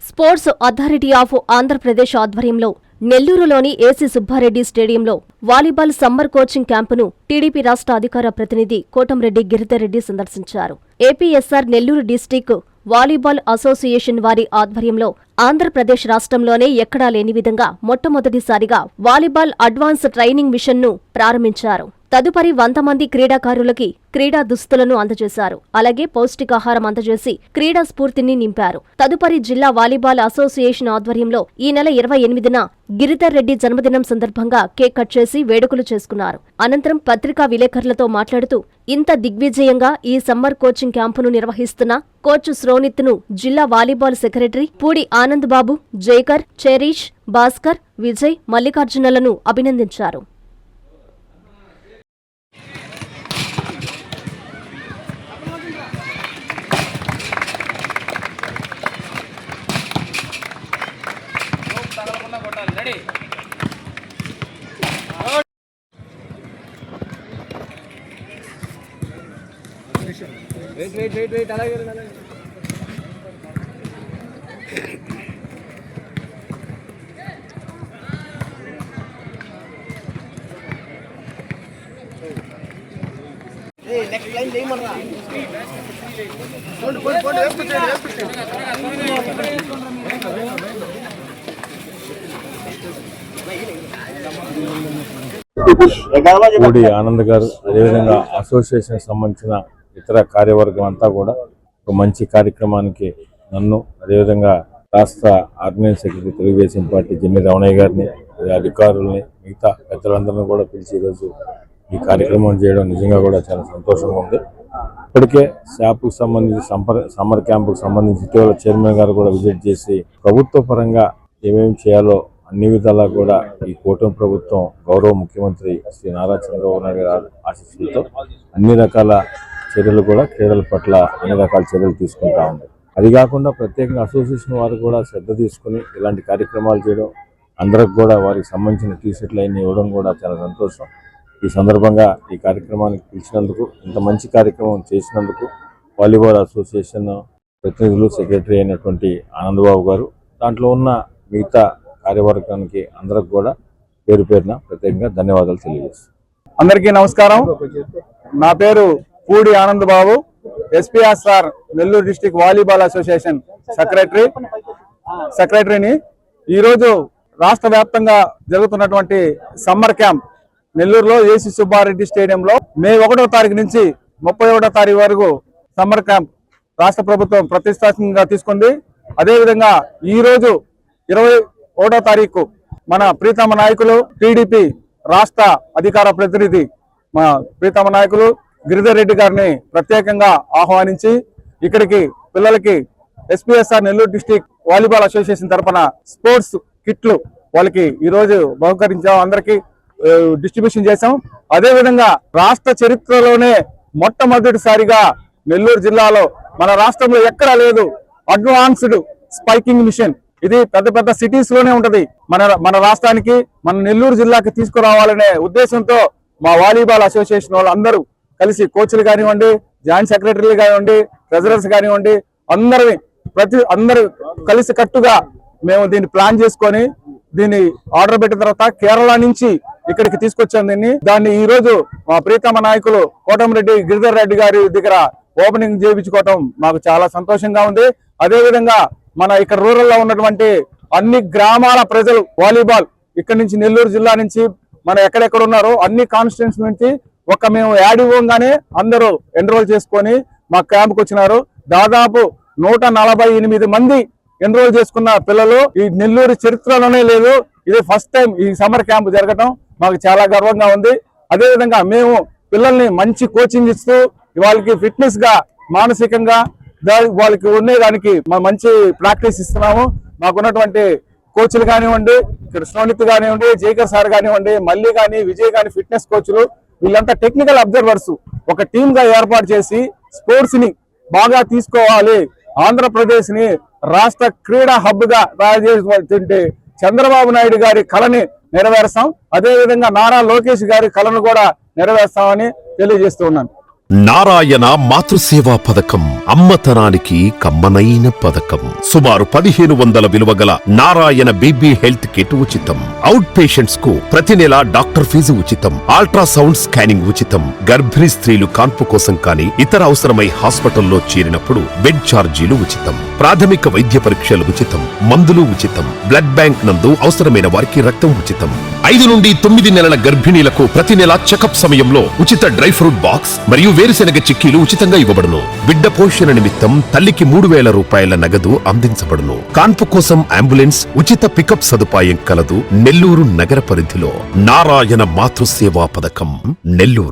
Sports authority of Andhra Pradesh ఆధ్వర్యంలో నెల్లూరులోని AC Subbareddy స్టేడియంలో వాలీబాల్ సమ్మర్ కోచింగ్ క్యాంపును టీడీపీ రాష్ట్ర అధికార ప్రతినిధి కోటంరెడ్డి గిరిధర్రెడ్డి సందర్శించారు. ఏపీఎస్ఆర్ నెల్లూరు డిస్టిక్ వాలీబాల్ అసోసియేషన్ వారి ఆధ్వర్యంలో ఆంధ్రప్రదేశ్ రాష్ట్రంలోనే ఎక్కడా లేని విధంగా మొట్టమొదటిసారిగా వాలీబాల్ అడ్వాన్స్ ట్రైనింగ్ మిషన్ను ప్రారంభించారు. తదుపరి 100 మంది క్రీడాకారులకి క్రీడా దుస్తులను అందజేశారు. అలాగే పౌష్టికాహారం అందజేసి క్రీడా స్ఫూర్తిని నింపారు. తదుపరి జిల్లా వాలీబాల్ అసోసియేషన్ ఆధ్వర్యంలో ఈ నెల 28న గిరిధర్ రెడ్డి జన్మదినం సందర్భంగా కేక్ కట్ చేసి వేడుకలు చేసుకున్నారు. అనంతరం పత్రికా విలేకరులతో మాట్లాడుతూ ఇంత దిగ్విజయంగా ఈ సమ్మర్ కోచింగ్ క్యాంపును నిర్వహిస్తున్న కోచ్ శ్రోనిత్ను జిల్లా వాలీబాల్ సెక్రటరీ పూడి ఆనంద్ బాబు, జైకర్, చెరీష్, భాస్కర్, విజయ్, మల్లికార్జునలను అభినందించారు. వెయిట్ అలాగే నెక్స్ట్ లైన్ చేయమన్నా పూడి ఆనంద్ గారు, అదేవిధంగా అసోసియేషన్ సంబంధించిన ఇతర కార్యవర్గం అంతా కూడా ఒక మంచి కార్యక్రమానికి నన్ను, అదేవిధంగా రాష్ట్ర ఆర్గనైజింగ్ సెక్రటరీ తెలుగుదేశం పార్టీ జిమ్మి రమణయ్య గారిని, అధికారుల్ని, మిగతా పెద్దలందరినీ కూడా పిలిచి ఈరోజు ఈ కార్యక్రమం చేయడం నిజంగా కూడా చాలా సంతోషంగా ఉంది. ఇప్పటికే శాప్కు సంబంధించి సమ్మర్ క్యాంపుకు సంబంధించి ఇటీవల చైర్మన్ గారు కూడా విజిట్ చేసి ప్రభుత్వ పరంగా ఏమేమి చేయాలో అన్ని విధాలా కూడా ఈ కూటమి ప్రభుత్వం గౌరవ ముఖ్యమంత్రి శ్రీ నారా చంద్రబాబు నాయుడు గారి ఆశీస్సులతో అన్ని రకాల చర్యలు కూడా క్రీడల పట్ల అన్ని రకాల చర్యలు తీసుకుంటా ఉంది. అది కాకుండా ప్రత్యేకంగా అసోసియేషన్ వారు కూడా శ్రద్ధ తీసుకుని ఇలాంటి కార్యక్రమాలు చేయడం, అందరికి కూడా వారికి సంబంధించిన టీషర్ట్లు అన్ని ఇవ్వడం కూడా చాలా సంతోషం. ఈ సందర్భంగా ఈ కార్యక్రమానికి పిలిచినందుకు, ఇంత మంచి కార్యక్రమం చేసినందుకు వాలీబాల్ అసోసియేషన్ ప్రతినిధులు, సెక్రటరీ అయినటువంటి ఆనందబాబు గారు, దాంట్లో ఉన్న మిగతా కార్యవర్గానికి అందరికి కూడా పేరు పేరున ప్రత్యేకంగా ధన్యవాదాలు తెలియజేస్తాను. అందరికీ నమస్కారం. నా పేరు Pudi Anand Babu, SPSR Nellore district volleyball association సెక్రటరీని. ఈరోజు రాష్ట్ర వ్యాప్తంగా జరుగుతున్నటువంటి సమ్మర్ క్యాంప్ నెల్లూరులో ఏసీ సుబ్బారెడ్డి స్టేడియంలో మే 1వ తారీఖు నుంచి 31వ తారీఖు వరకు సమ్మర్ క్యాంప్ రాష్ట్ర ప్రభుత్వం ప్రతిష్టాత్మకంగా తీసుకుంది. అదేవిధంగా ఈరోజు 21వ తారీఖు మన ప్రీతమ నాయకులు, టీడీపీ రాష్ట్ర అధికార ప్రతినిధి మా ప్రీతమ నాయకులు గిరిధర్ రెడ్డి గారిని ప్రత్యేకంగా ఆహ్వానించి ఇక్కడికి పిల్లలకి SPSR Nellore district volleyball association తరఫున స్పోర్ట్స్ కిట్లు వాళ్ళకి ఈరోజు బహుకరించాం, అందరికీ డిస్ట్రిబ్యూషన్ చేశాం. అదేవిధంగా రాష్ట్ర చరిత్రలోనే మొట్టమొదటిసారిగా నెల్లూరు జిల్లాలో, మన రాష్ట్రంలో ఎక్కడా లేదు, అడ్వాన్స్డ్ స్పైకింగ్ మిషన్. ఇది పెద్ద పెద్ద సిటీస్ లోనే ఉంటది. మన రాష్ట్రానికి, మన నెల్లూరు జిల్లాకి తీసుకురావాలనే ఉద్దేశంతో మా వాలీబాల్ అసోసియేషన్ వాళ్ళు అందరూ కలిసి, కోచ్లు కానివ్వండి, జాయింట్ సెక్రటరీలు కానివ్వండి, ట్రెజరర్స్ కానివ్వండి, అందరూ కలిసి కట్టుగా మేము దీన్ని ప్లాన్ చేసుకొని దీన్ని ఆర్డర్ పెట్టిన తర్వాత కేరళ నుంచి ఇక్కడికి తీసుకొచ్చాం. దాన్ని ఈ రోజు మా ప్రీతమ నాయకులు కోటంరెడ్డి గిరిధర్ రెడ్డి గారి దగ్గర ఓపెనింగ్ చేయించుకోవటం మాకు చాలా సంతోషంగా ఉంది. అదేవిధంగా మన ఇక్కడ రూరల్ లో ఉన్నటువంటి అన్ని గ్రామాల ప్రజలు వాలీబాల్ ఇక్కడ నుంచి నెల్లూరు జిల్లా నుంచి మన ఎక్కడెక్కడ ఉన్నారో అన్ని కాన్స్టిట్యూన్స్ నుంచి మేము యాడ్ ఇవ్వగానే అందరూ ఎన్రోల్ చేసుకొని మా క్యాంప్కి వచ్చినారు. దాదాపు 148 మంది ఎన్రోల్ చేసుకున్న పిల్లలు ఈ నెల్లూరు చరిత్రలోనే లేదు. ఇది ఫస్ట్ టైం ఈ సమ్మర్ క్యాంప్ జరగటం మాకు చాలా గర్వంగా ఉంది. అదేవిధంగా మేము పిల్లల్ని మంచి కోచింగ్ ఇస్తూ వాళ్ళకి ఫిట్నెస్ గా, మానసికంగా వాళ్ళకి ఉండేదానికి మంచి ప్రాక్టీస్ ఇస్తున్నాము. మాకున్నటువంటి కోచ్లు కానివ్వండి, ఇక్కడ శ్రోనిత్ కానివ్వండి, జైకర్ సార్ కానివ్వండి, మల్లి కానీ, విజయ్ కానీ ఫిట్నెస్ కోచ్లు, వీళ్ళంతా టెక్నికల్ అబ్జర్వర్స్ ఒక టీమ్ గా ఏర్పాటు చేసి స్పోర్ట్స్ ని బాగా తీసుకోవాలి, ఆంధ్రప్రదేశ్ ని రాష్ట్ర క్రీడా హబ్ గా తయారు చేసినటువంటి చంద్రబాబు నాయుడు గారి కళని నెరవేరుస్తాం. అదేవిధంగా నారా లోకేష్ గారి కళను కూడా నెరవేరుస్తామని తెలియజేస్తూ ఉన్నాను. నారాయణ మాతృసేవా పథకం అమ్మతనానికి కమ్మనైన పథకం. సుమారు 1500 విలువ గల నారాయణ బేబీ హెల్త్ కిట్ ఉచితం. అవుట్ పేషెంట్స్ కు ప్రతి నెల డాక్టర్ ఫీజు ఉచితం. అల్ట్రాసౌండ్ స్కానింగ్ ఉచితం. గర్భిణీ స్త్రీలు కాన్పు కోసం కానీ ఇతర అవసరమై హాస్పిటల్లో చేరినప్పుడు బెడ్ ఛార్జీలు ఉచితం. ప్రాథమిక వైద్య పరీక్షలు ఉచితం. మందులు ఉచితం. బ్లడ్ బ్యాంక్ నందు అవసరమైన వారికి రక్తం ఉచితం. 5 నుండి 9 నెలల గర్భిణీలకు ప్రతి నెల చెకప్ సమయంలో ఉచిత డ్రై ఫ్రూట్ బాక్స్ మరియు వేరుశెనగ చిక్కీలు ఉచితంగా ఇవ్వబడును. బిడ్డ పోషణ నిమిత్తం తల్లికి 3000 రూపాయల నగదు అందించబడును. కాన్పు కోసం అంబులెన్స్ ఉచిత పికప్ సదుపాయం కలదు. నెల్లూరు నగర పరిధిలో నారాయణ మాతృసేవా పథకం, నెల్లూరు.